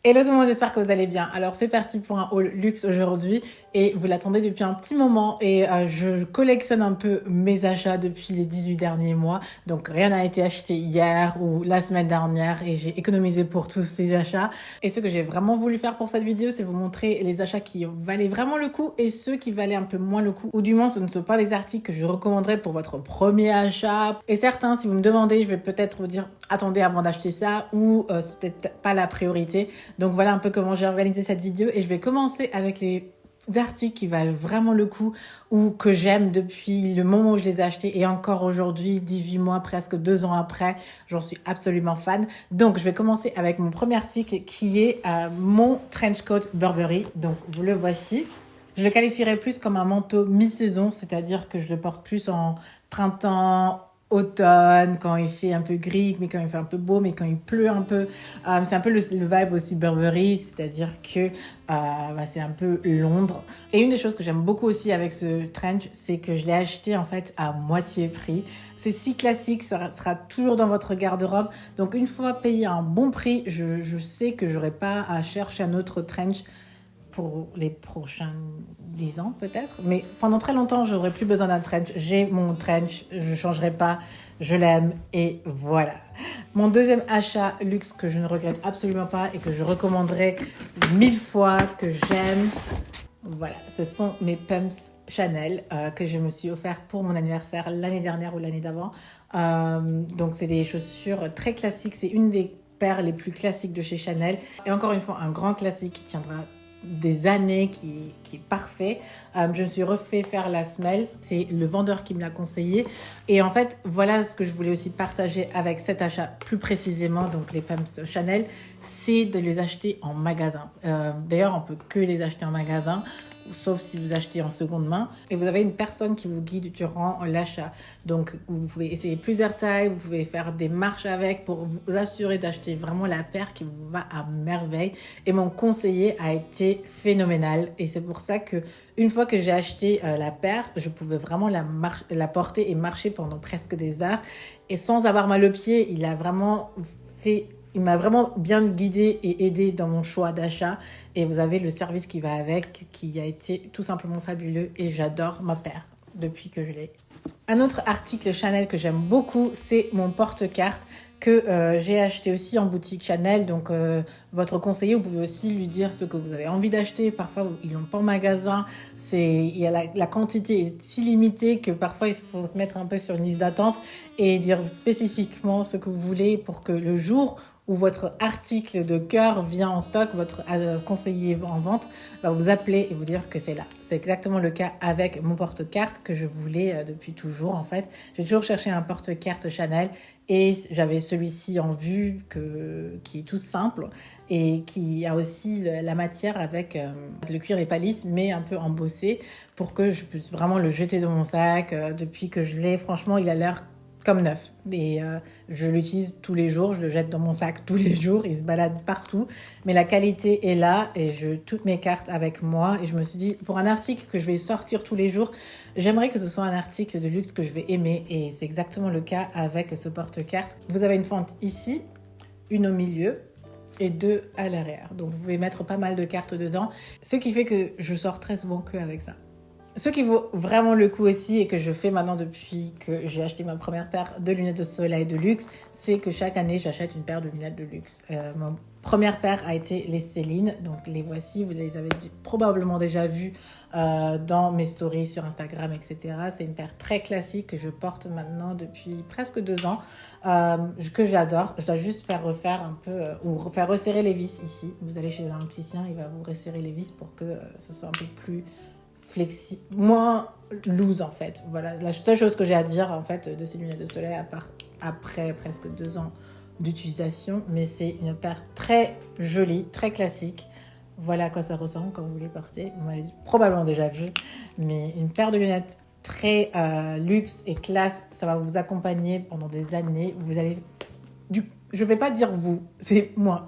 Hello tout le monde, j'espère que vous allez bien. Alors c'est parti pour un haul luxe aujourd'hui et vous l'attendez depuis un petit moment et je collectionne un peu mes achats depuis les 18 derniers mois. Donc rien n'a été acheté hier ou la semaine dernière et j'ai économisé pour tous ces achats. Et ce que j'ai vraiment voulu faire pour cette vidéo, c'est vous montrer les achats qui valaient vraiment le coup et ceux qui valaient un peu moins le coup. Ou du moins ce ne sont pas des articles que je recommanderais pour votre premier achat. Et certains, si vous me demandez, je vais peut-être vous dire attendez avant d'acheter ça ou c'est peut-être pas la priorité. Donc voilà un peu comment j'ai organisé cette vidéo et je vais commencer avec les articles qui valent vraiment le coup ou que j'aime depuis le moment où je les ai achetés et encore aujourd'hui, 18 mois, presque 2 ans après, j'en suis absolument fan. Donc je vais commencer avec mon premier article qui est mon trench coat Burberry. Donc vous le voici. Je le qualifierais plus comme un manteau mi-saison, c'est-à-dire que je le porte plus en printemps, automne, quand il fait un peu gris, mais quand il fait un peu beau, mais quand il pleut un peu. C'est un peu le vibe aussi Burberry, c'est-à-dire que c'est un peu Londres. Et une des choses que j'aime beaucoup aussi avec ce trench, c'est que je l'ai acheté en fait à moitié prix. C'est si classique, ça sera toujours dans votre garde-robe. Donc une fois payé un bon prix, je sais que j'aurai pas à chercher un autre trench pour les prochains 10 ans peut-être. Mais pendant très longtemps, j'aurai plus besoin d'un trench. J'ai mon trench, je ne changerai pas, je l'aime et voilà. Mon deuxième achat luxe que je ne regrette absolument pas et que je recommanderais 1000 fois, que j'aime, voilà, ce sont mes pumps Chanel que je me suis offert pour mon anniversaire l'année dernière ou l'année d'avant. Donc c'est des chaussures très classiques, c'est une des paires les plus classiques de chez Chanel. Et encore une fois, un grand classique qui tiendra des années, qui est parfait. Je me suis refait faire la semelle. C'est le vendeur qui me l'a conseillé. Et en fait, voilà ce que je voulais aussi partager avec cet achat plus précisément, donc les pumps Chanel, c'est de les acheter en magasin. D'ailleurs, on peut que les acheter en magasin, sauf si vous achetez en seconde main. Et vous avez une personne qui vous guide durant l'achat. Donc, vous pouvez essayer plusieurs tailles, vous pouvez faire des marches avec pour vous assurer d'acheter vraiment la paire qui vous va à merveille. Et mon conseiller a été phénoménal. Et c'est pour ça que une fois que j'ai acheté la paire, je pouvais vraiment la porter et marcher pendant presque des heures. Et sans avoir mal aux pieds, il m'a vraiment bien guidé et aidé dans mon choix d'achat. Et vous avez le service qui va avec, qui a été tout simplement fabuleux. Et j'adore ma paire depuis que je l'ai. Un autre article Chanel que j'aime beaucoup, c'est mon porte-carte que j'ai acheté aussi en boutique Chanel. Donc votre conseiller, vous pouvez aussi lui dire ce que vous avez envie d'acheter. Parfois, ils l'ont pas en magasin. La quantité est si limitée que parfois, il faut se mettre un peu sur une liste d'attente et dire spécifiquement ce que vous voulez pour que le jour où votre article de cœur vient en stock, votre conseiller en vente va vous appeler et vous dire que c'est là. C'est exactement le cas avec mon porte-carte que je voulais depuis toujours en fait. J'ai toujours cherché un porte-carte Chanel et j'avais celui-ci en vue qui est tout simple et qui a aussi la matière avec le cuir des palisses mais un peu embossé pour que je puisse vraiment le jeter dans mon sac. Depuis que je l'ai, franchement, il a l'air comme neuf. Et je l'utilise tous les jours, je le jette dans mon sac tous les jours, il se balade partout. Mais la qualité est là et j'ai toutes mes cartes avec moi. Et je me suis dit, pour un article que je vais sortir tous les jours, j'aimerais que ce soit un article de luxe que je vais aimer. Et c'est exactement le cas avec ce porte-carte. Vous avez une fente ici, une au milieu et 2 à l'arrière. Donc vous pouvez mettre pas mal de cartes dedans. Ce qui fait que je sors très souvent qu'avec ça. Ce qui vaut vraiment le coup aussi et que je fais maintenant depuis que j'ai acheté ma première paire de lunettes de soleil de luxe, c'est que chaque année j'achète une paire de lunettes de luxe. Ma première paire a été les Céline, donc les voici, vous les avez probablement déjà vues dans mes stories sur Instagram, etc. C'est une paire très classique que je porte maintenant depuis presque 2 ans, que j'adore. Je dois juste faire refaire un peu, ou faire resserrer les vis ici. Vous allez chez un opticien, il va vous resserrer les vis pour que ce soit un peu plus flexible, moins loose en fait. Voilà, la seule chose que j'ai à dire en fait de ces lunettes de soleil après presque 2 ans d'utilisation, mais c'est une paire très jolie, très classique. Voilà à quoi ça ressemble quand vous les portez. Vous m'avez probablement déjà vu, mais une paire de lunettes très luxe et classe, ça va vous accompagner pendant des années. Vous allez je vais pas dire vous, c'est moi.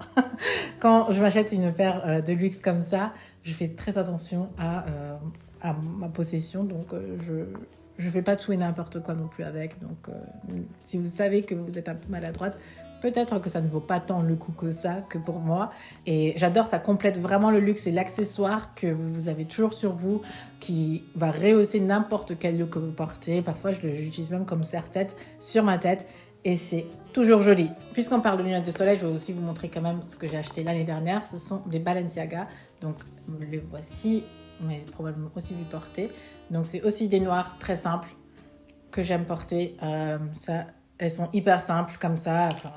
Quand je m'achète une paire de luxe comme ça, je fais très attention à ma possession, donc je fais pas tout et n'importe quoi non plus avec. Donc si vous savez que vous êtes un peu maladroite, peut-être que ça ne vaut pas tant le coup que ça, que pour moi. Et j'adore, ça complète vraiment le luxe et l'accessoire que vous avez toujours sur vous, qui va rehausser n'importe quel look que vous portez. Parfois, j'utilise même comme serre-tête sur ma tête. Et c'est toujours joli. Puisqu'on parle de lunettes de soleil, je vais aussi vous montrer quand même ce que j'ai acheté l'année dernière. Ce sont des Balenciaga. Donc, les voici, mais probablement aussi vu porter. Donc, c'est aussi des noirs très simples que j'aime porter. Elles sont hyper simples comme ça. Enfin,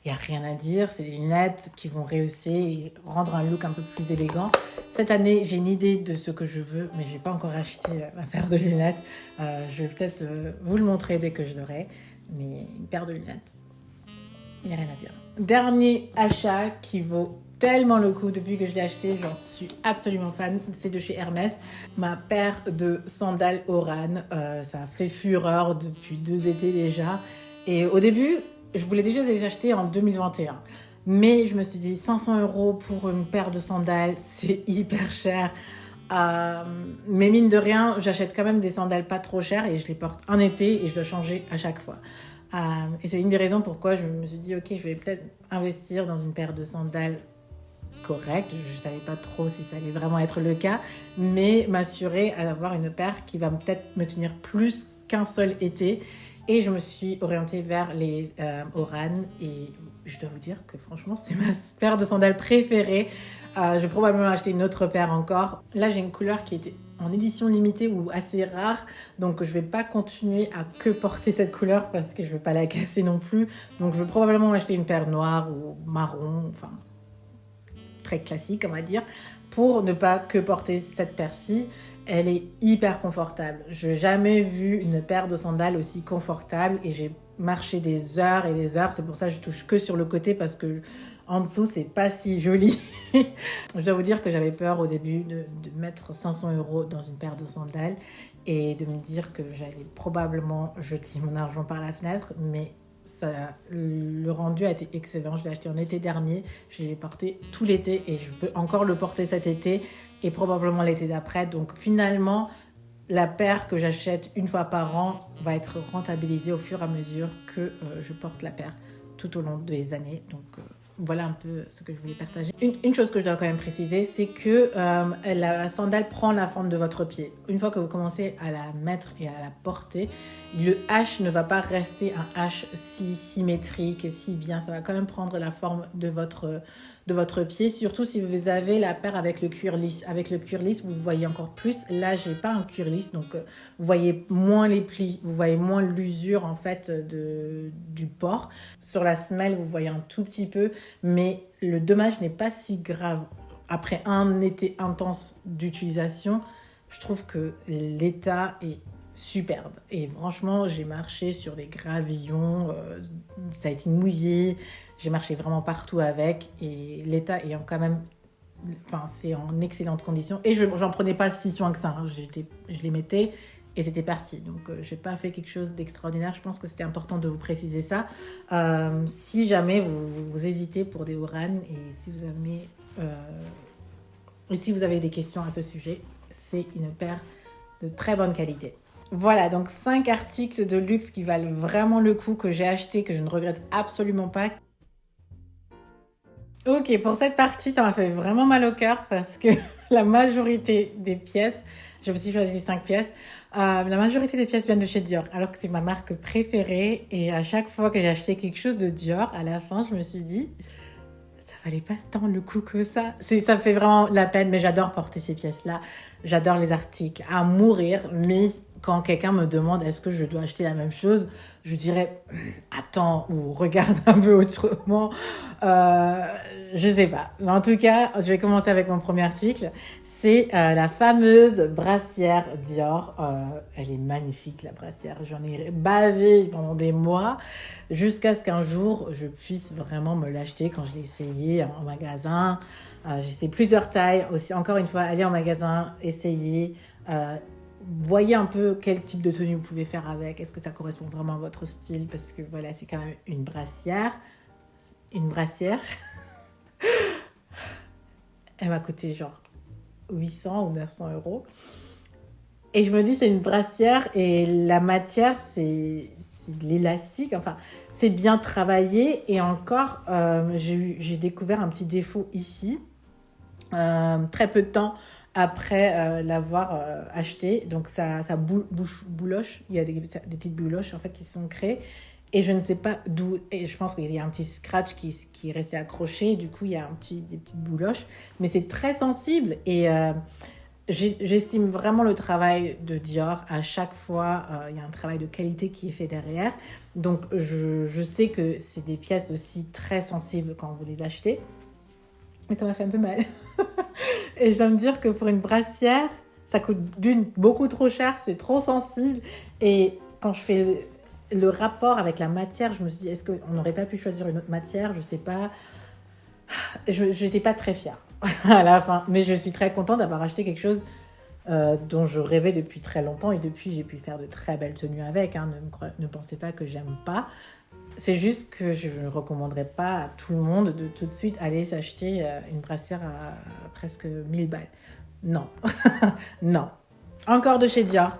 il n'y a rien à dire. C'est des lunettes qui vont rehausser et rendre un look un peu plus élégant. Cette année, j'ai une idée de ce que je veux, mais je n'ai pas encore acheté ma paire de lunettes. Je vais peut-être vous le montrer dès que je l'aurai. Mais une paire de lunettes, il n'y a rien à dire. Dernier achat qui vaut tellement le coup depuis que je l'ai acheté, j'en suis absolument fan, c'est de chez Hermès. Ma paire de sandales Oran, ça a fait fureur depuis 2 étés déjà. Et au début, je voulais déjà les acheter en 2021. Mais je me suis dit 500 € pour une paire de sandales, c'est hyper cher. Mais mine de rien, j'achète quand même des sandales pas trop chères et je les porte en été et je dois changer à chaque fois. Et c'est une des raisons pourquoi je me suis dit, ok, je vais peut-être investir dans une paire de sandales correcte. Je ne savais pas trop si ça allait vraiment être le cas, mais m'assurer d'avoir une paire qui va peut-être me tenir plus qu'un seul été. Et je me suis orientée vers les Oran et je dois vous dire que franchement, c'est ma paire de sandales préférée. Je vais probablement acheter une autre paire encore. Là, j'ai une couleur qui était en édition limitée ou assez rare. Donc, je ne vais pas continuer à que porter cette couleur parce que je ne vais pas la casser non plus. Donc, je vais probablement acheter une paire noire ou marron, enfin, très classique, on va dire, pour ne pas que porter cette paire-ci. Elle est hyper confortable. Je n'ai jamais vu une paire de sandales aussi confortable et j'ai marché des heures et des heures. C'est pour ça que je touche que sur le côté parce que en dessous, c'est pas si joli. Je dois vous dire que j'avais peur au début de mettre 500 € dans une paire de sandales et de me dire que j'allais probablement jeter mon argent par la fenêtre, mais le rendu a été excellent. Je l'ai acheté en été dernier, je l'ai porté tout l'été et je peux encore le porter cet été et probablement l'été d'après. Donc finalement, la paire que j'achète une fois par an va être rentabilisée au fur et à mesure que je porte la paire tout au long des années. Donc voilà un peu ce que je voulais partager. Une chose que je dois quand même préciser, c'est que la sandale prend la forme de votre pied. Une fois que vous commencez à la mettre et à la porter, le H ne va pas rester un H si symétrique et si bien. Ça va quand même prendre la forme de votre pied, surtout si vous avez la paire avec le cuir lisse. Avec le cuir lisse, vous voyez encore plus. Là, j'ai pas un cuir lisse, donc vous voyez moins les plis, vous voyez moins l'usure en fait du port. Sur la semelle, vous voyez un tout petit peu, mais le dommage n'est pas si grave. Après un été intense d'utilisation, je trouve que l'état est superbe. Et franchement, j'ai marché sur des gravillons, ça a été mouillé, j'ai marché vraiment partout avec et l'état est quand même, enfin, c'est en excellente condition. Et j'en prenais pas si soin que ça, hein. Je les mettais et c'était parti. Donc, j'ai pas fait quelque chose d'extraordinaire. Je pense que c'était important de vous préciser ça. Si jamais vous hésitez pour des Oran et si vous avez des questions à ce sujet, c'est une paire de très bonne qualité. Voilà, donc 5 articles de luxe qui valent vraiment le coup, que j'ai acheté, que je ne regrette absolument pas. Ok, pour cette partie, ça m'a fait vraiment mal au cœur parce que la majorité des pièces, je me suis choisi 5 pièces, la majorité des pièces viennent de chez Dior, alors que c'est ma marque préférée. Et à chaque fois que j'ai acheté quelque chose de Dior, à la fin, je me suis dit, ça valait pas tant le coup que ça. Ça fait vraiment la peine, mais j'adore porter ces pièces-là. J'adore les articles à mourir, mais quand quelqu'un me demande est-ce que je dois acheter la même chose, je dirais attends ou regarde un peu autrement. Je sais pas. Mais en tout cas, je vais commencer avec mon premier article. C'est la fameuse brassière Dior. Elle est magnifique, la brassière. J'en ai bavé pendant des mois jusqu'à ce qu'un jour, je puisse vraiment me l'acheter quand je l'ai essayé en magasin. J'ai essayé plusieurs tailles. Aussi, encore une fois, aller en magasin, essayer. Voyez un peu quel type de tenue vous pouvez faire avec. Est-ce que ça correspond vraiment à votre style? Parce que voilà, c'est quand même une brassière. Une brassière. Elle m'a coûté genre 800 ou 900 €. Et je me dis, c'est une brassière et la matière, c'est c'est de l'élastique. Enfin, c'est bien travaillé. Et encore, j'ai découvert un petit défaut ici, très peu de temps après l'avoir acheté. Donc, ça bouloche. Il y a des petites bouloches en fait, qui se sont créées. Et je ne sais pas d'où. Et je pense qu'il y a un petit scratch qui est resté accroché. Du coup, il y a des petites bouloches. Mais c'est très sensible. Et j'estime vraiment le travail de Dior. À chaque fois, il y a un travail de qualité qui est fait derrière. Donc, je sais que c'est des pièces aussi très sensibles quand vous les achetez. Mais ça m'a fait un peu mal. Et je dois me dire que pour une brassière, ça coûte beaucoup trop cher, c'est trop sensible. Et quand je fais le rapport avec la matière, je me suis dit, est-ce qu'on n'aurait pas pu choisir une autre matière? Je sais pas. Je n'étais pas très fière à la fin. Mais je suis très contente d'avoir acheté quelque chose dont je rêvais depuis très longtemps. Et depuis, j'ai pu faire de très belles tenues avec. Hein. Ne pensez pas que j'aime pas. C'est juste que je ne recommanderais pas à tout le monde de tout de suite aller s'acheter une brassière à presque 1000 balles. Non, non. Encore de chez Dior.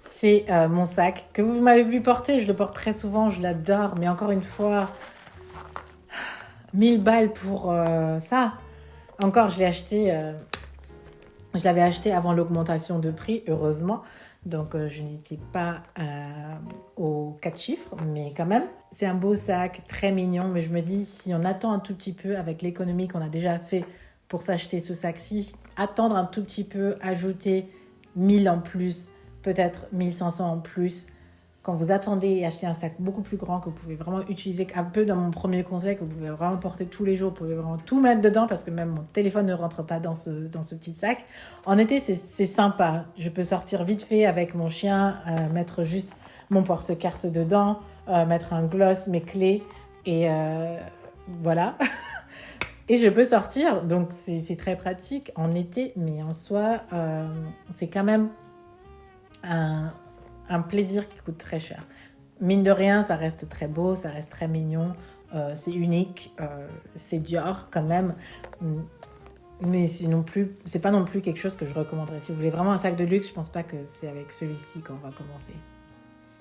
C'est mon sac que vous m'avez vu porter. Je le porte très souvent, je l'adore. Mais encore une fois, 1000 balles pour ça. Encore, je l'avais acheté avant l'augmentation de prix, heureusement. Donc, je n'étais pas aux 4 chiffres, mais quand même. C'est un beau sac, très mignon. Mais je me dis, si on attend un tout petit peu avec l'économie qu'on a déjà fait pour s'acheter ce sac-ci, attendre un tout petit peu, ajouter 1000 en plus, peut-être 1500 en plus. Quand vous attendez et achetez un sac beaucoup plus grand que vous pouvez vraiment utiliser, un peu dans mon premier conseil, que vous pouvez vraiment porter tous les jours, vous pouvez vraiment tout mettre dedans parce que même mon téléphone ne rentre pas dans ce petit sac. En été, c'est sympa. Je peux sortir vite fait avec mon chien, mettre juste mon porte-carte dedans, mettre un gloss, mes clés et voilà. Et je peux sortir, donc c'est très pratique en été, mais en soi, c'est quand même un plaisir qui coûte très cher. Mine de rien, ça reste très beau, ça reste très mignon, c'est unique, c'est Dior quand même, mais c'est pas non plus quelque chose que je recommanderais. Si vous voulez vraiment un sac de luxe, je pense pas que c'est avec celui-ci qu'on va commencer.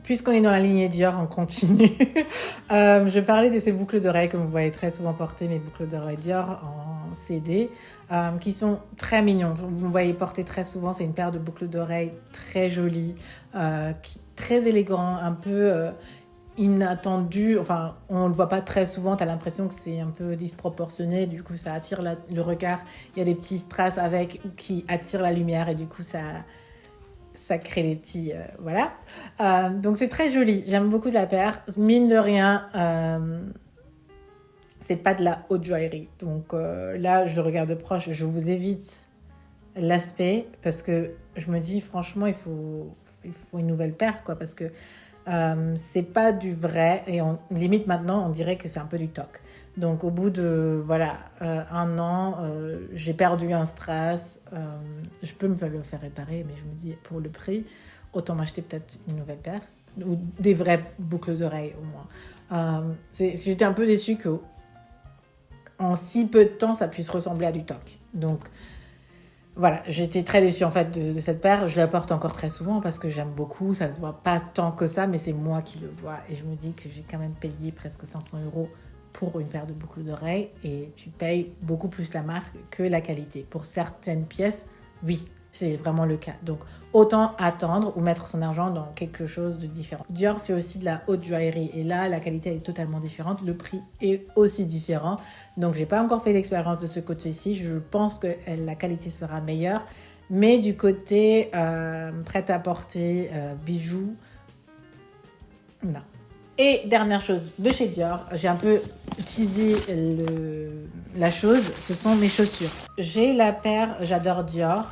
Puisqu'on est dans la lignée Dior, on continue. Je parlais de ces boucles d'oreilles que vous voyez très souvent porter, mes boucles d'oreilles Dior en CD, qui sont très mignons. Vous me voyez porter très souvent, c'est une paire de boucles d'oreilles très jolies, très élégant, un peu inattendu. Enfin, on le voit pas très souvent, tu as l'impression que c'est un peu disproportionné, du coup ça attire le regard. Il y a des petits strass avec qui attirent la lumière et du coup ça crée des petits... voilà. Donc, c'est très joli. J'aime beaucoup la paire. Mine de rien, c'est pas de la haute joaillerie. Donc, là, je le regarde de proche. Je vous évite l'aspect parce que je me dis, franchement, il faut une nouvelle paire, quoi. Parce que c'est pas du vrai. Et limite, maintenant, on dirait que c'est un peu du toc. Donc, au bout de, un an, j'ai perdu un strass. Je peux me le faire réparer, mais je me dis, pour le prix, autant m'acheter peut-être une nouvelle paire ou des vraies boucles d'oreilles, au moins. J'étais un peu déçue qu'en si peu de temps, ça puisse ressembler à du toc. Donc, voilà, j'étais très déçue, en fait, de cette paire. Je la porte encore très souvent parce que j'aime beaucoup. Ça se voit pas tant que ça, mais c'est moi qui le vois. Et je me dis que j'ai quand même payé presque 500 € pour une paire de boucles d'oreilles et tu payes beaucoup plus la marque que la qualité. Pour certaines pièces, oui, c'est vraiment le cas. Donc, autant attendre ou mettre son argent dans quelque chose de différent. Dior fait aussi de la haute joaillerie et là, la qualité elle est totalement différente. Le prix est aussi différent. Donc, j'ai pas encore fait l'expérience de ce côté-ci. Je pense que la qualité sera meilleure. Mais du côté prêt-à-porter, bijoux, non. Et dernière chose de chez Dior, j'ai un peu teasé la chose, ce sont mes chaussures. J'ai la paire, j'adore Dior,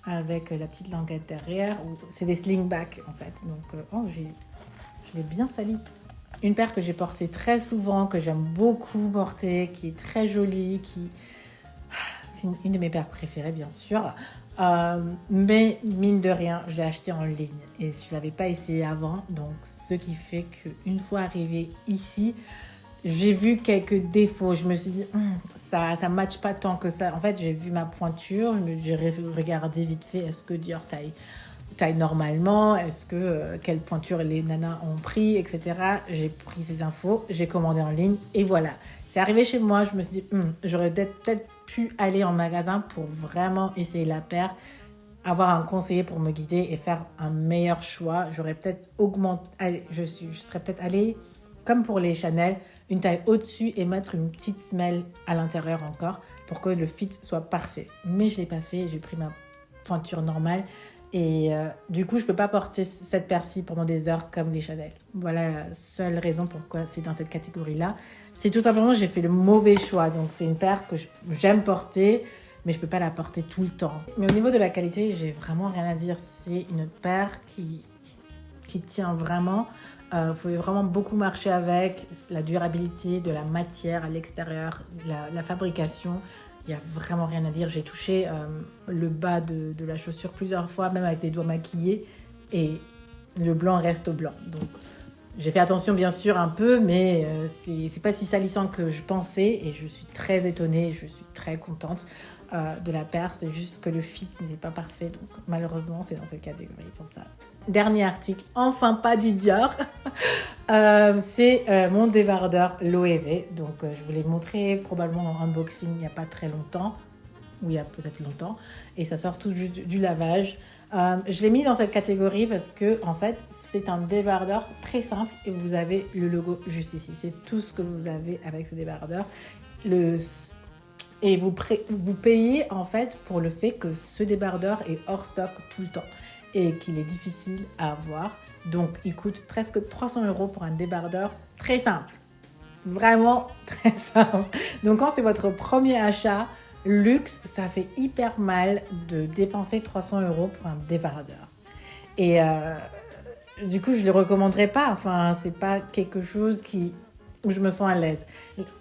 avec la petite languette derrière. C'est des slingbacks en fait. Donc, je l'ai bien sali. Une paire que j'ai portée très souvent, que j'aime beaucoup porter, qui est très jolie, c'est une de mes paires préférées bien sûr. Mais mine de rien, je l'ai acheté en ligne et je ne l'avais pas essayé avant. Donc, ce qui fait qu'une fois arrivée ici, j'ai vu quelques défauts. Je me suis dit, ça ne matche pas tant que ça. En fait, j'ai vu ma pointure, j'ai regardé vite fait, est-ce que Dior taille taille normalement, est-ce que quelle pointure les nanas ont pris, etc. J'ai pris ces infos, j'ai commandé en ligne et voilà. C'est arrivé chez moi, je me suis dit, j'aurais peut-être pu aller en magasin pour vraiment essayer la paire, avoir un conseiller pour me guider et faire un meilleur choix. J'aurais peut-être augmenté, je serais peut-être allée, comme pour les Chanel, une taille au-dessus et mettre une petite semelle à l'intérieur encore pour que le fit soit parfait. Mais je ne l'ai pas fait, j'ai pris ma pointure normale. Et du coup, je ne peux pas porter cette paire-ci pendant des heures comme les Chanel. Voilà la seule raison pourquoi c'est dans cette catégorie-là. C'est tout simplement que j'ai fait le mauvais choix. Donc, c'est une paire que j'aime porter, mais je ne peux pas la porter tout le temps. Mais au niveau de la qualité, j'ai vraiment rien à dire. C'est une paire qui tient vraiment. Vous pouvez vraiment beaucoup marcher avec. La durabilité de la matière à l'extérieur, la fabrication. Il n'y a vraiment rien à dire. J'ai touché le bas de la chaussure plusieurs fois, même avec des doigts maquillés. Et le blanc reste blanc. Donc, j'ai fait attention bien sûr un peu, mais c'est pas si salissant que je pensais. Et je suis très étonnée, je suis très contente de la paire. C'est juste que le fit n'est pas parfait. Donc malheureusement, c'est dans cette catégorie pour ça. Dernier article, enfin pas du Dior. C'est mon débardeur Loewe. Donc je vous l'ai montré probablement en unboxing il n'y a pas très longtemps. Ou il y a peut-être longtemps. Et ça sort tout juste du lavage. Je l'ai mis dans cette catégorie parce que en fait, c'est un débardeur très simple et vous avez le logo juste ici. C'est tout ce que vous avez avec ce débardeur. Et vous payez en fait pour le fait que ce débardeur est hors stock tout le temps et qu'il est difficile à avoir. Donc, il coûte presque 300 € pour un débardeur très simple. Vraiment très simple. Donc, quand c'est votre premier achat luxe, ça fait hyper mal de dépenser 300 € pour un débardeur. Et du coup, je ne le recommanderais pas. Enfin, c'est pas quelque chose où je me sens à l'aise.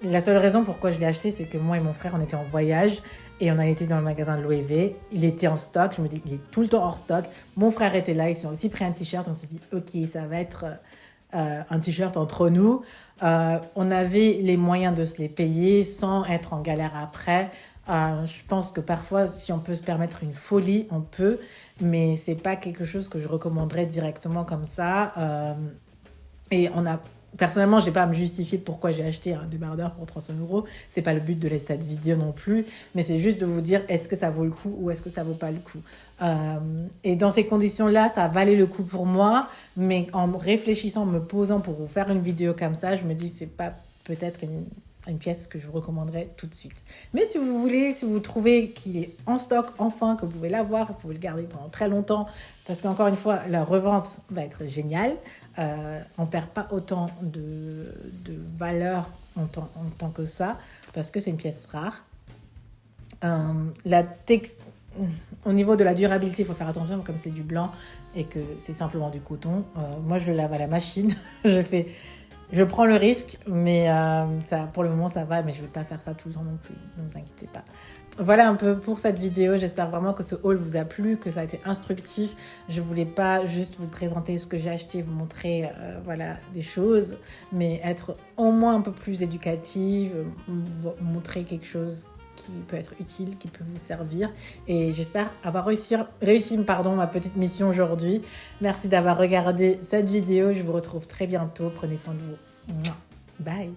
La seule raison pourquoi je l'ai acheté, c'est que moi et mon frère, on était en voyage et on a été dans le magasin de Loewe. Il était en stock. Je me dis, il est tout le temps hors stock. Mon frère était là. Ils ont aussi pris un t-shirt. On s'est dit, ok, ça va être un t-shirt entre nous. On avait les moyens de se les payer sans être en galère après. Je pense que parfois, si on peut se permettre une folie, on peut, mais c'est pas quelque chose que je recommanderais directement comme ça. Personnellement, je n'ai pas à me justifier pourquoi j'ai acheté un débardeur pour 300 €. C'est pas le but de cette vidéo non plus, mais c'est juste de vous dire est-ce que ça vaut le coup ou est-ce que ça vaut pas le coup. Et dans ces conditions-là, ça valait le coup pour moi, mais en réfléchissant, en me posant pour vous faire une vidéo comme ça, je me dis c'est pas peut-être une pièce que je vous recommanderais tout de suite. Mais si vous trouvez qu'il est en stock enfin, que vous pouvez l'avoir, vous pouvez le garder pendant très longtemps, parce qu'encore une fois, la revente va être géniale. On ne perd pas autant de valeur en tant que ça, parce que c'est une pièce rare. Au niveau de la durabilité, il faut faire attention, comme c'est du blanc et que c'est simplement du coton. Moi, je le lave à la machine. Je prends le risque, mais pour le moment, ça va. Mais je ne vais pas faire ça tout le temps non plus. Ne vous inquiétez pas. Voilà un peu pour cette vidéo. J'espère vraiment que ce haul vous a plu, que ça a été instructif. Je ne voulais pas juste vous présenter ce que j'ai acheté, vous montrer des choses, mais être au moins un peu plus éducative, montrer quelque chose qui peut être utile, qui peut vous servir. Et j'espère avoir réussi ma petite mission aujourd'hui. Merci d'avoir regardé cette vidéo. Je vous retrouve très bientôt. Prenez soin de vous. Bye.